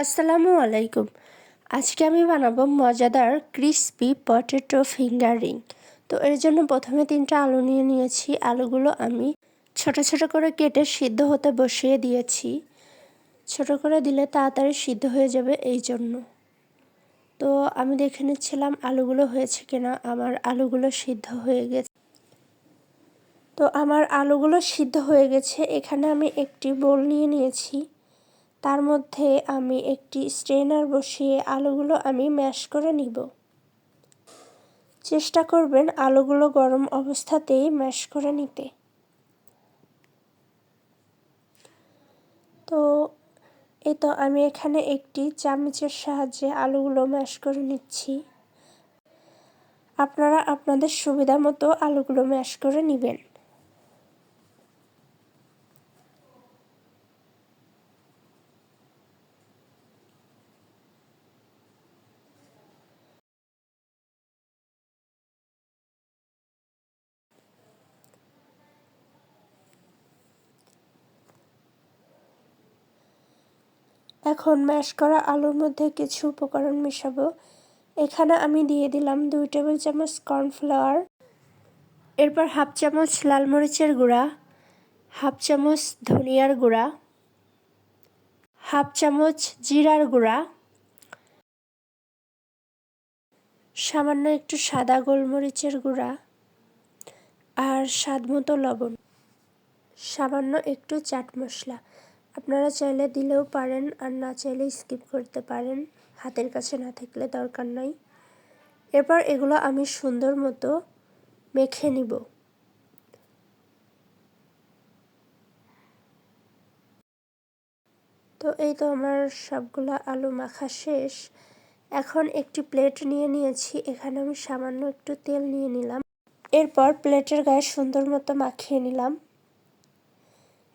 আসসালামু আলাইকুম। আজকে আমি বানাবো মজাদার ক্রিসপি পটেটো ফিঙ্গারিং। তো এর জন্য প্রথমে 3টা আলু নিয়ে নিয়েছি। আলুগুলো আমি ছোট ছোট করে কেটে সিদ্ধ হতে বসিয়ে দিয়েছি। ছোট করে দিলে তাড়াতাড়ি সিদ্ধ হয়ে যাবে এই জন্য। তো আমি দেখে নিচ্ছিলাম আলুগুলো হয়েছে কিনা। আমার আলুগুলো সিদ্ধ হয়ে গেছে। এখানে আমি একটি বোল নিয়ে নিয়েছি। তার মধ্যে আমি একটি স্ট্রেনার বসিয়ে আলুগুলো আমি ম্যাশ করে নিব। চেষ্টা করবেন আলুগুলো গরম অবস্থাতেই ম্যাশ করে নিতে। তো আমি এখানে একটি চামচের সাহায্যে আলুগুলো ম্যাশ করে নিচ্ছি। আপনারা আপনাদের সুবিধা মতো আলুগুলো ম্যাশ করে নেবেন। এখন ম্যাশ করা আলুর মধ্যে কিছু উপকরণ মেশাবো। এখানে আমি দিয়ে দিলাম 2 টেবিল চামচ কর্নফ্লাওয়ার, এরপর হাফ চামচ লাল মরিচের গুঁড়া, হাফ চামচ ধনিয়ার গুঁড়া, হাফ চামচ জিরার গুঁড়া, সামান্য একটু সাদা গোলমরিচের গুঁড়া আর স্বাদমতো লবণ, সামান্য একটু চাট মশলা। আপনারা চাইলে দিলেও পারেন আর না চাইলে স্কিপ করতে পারেন, হাতের কাছে না থাকলে দরকার নাই। এরপর এগুলো আমি সুন্দর মতো মেখে নিব। তো আমার সবগুলো আলু মাখা শেষ। এখন একটি প্লেট নিয়ে নিয়েছি। এখানে আমি সামান্য একটু তেল নিয়ে নিলাম। এরপর প্লেটের গায়ে সুন্দর মতো মাখিয়ে নিলাম।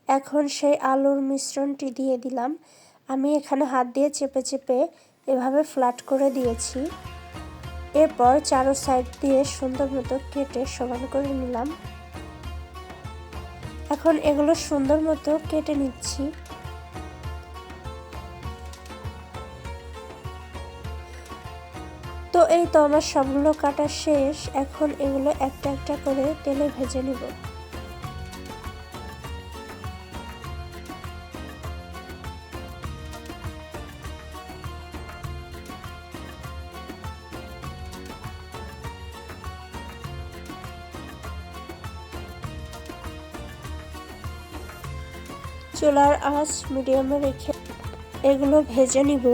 এখন সেই আলুর মিশ্রণটি দিয়ে দিলাম। আমি এখানে হাত দিয়ে চেপে চেপে এভাবে ফ্ল্যাট করে দিয়েছি। এরপর চারো সাইড দিয়ে সুন্দর মতো কেটে সমান করে নিলাম। এখন এগুলো সুন্দর মতো কেটে নিচ্ছি। তো আমার সবগুলো কাটা শেষ। এখন এগুলো একটা একটা করে তেলে ভেজে নিব। চুলার আঁচ মিডিয়ামে রেখে এগুলো ভেজে নিব।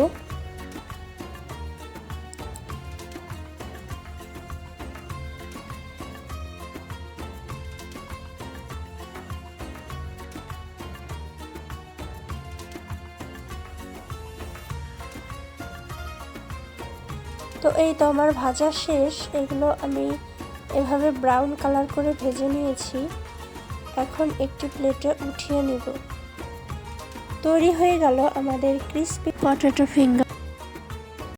তো আমার ভাজা শেষ। এগুলো আমি এভাবে ব্রাউন কালার করে ভেজে নিয়েছি। এখন একটি প্লেটে উঠিয়ে নিব। তৈরি হয়ে গেল আমাদের ক্রিসপি পটেটো ফিঙ্গার।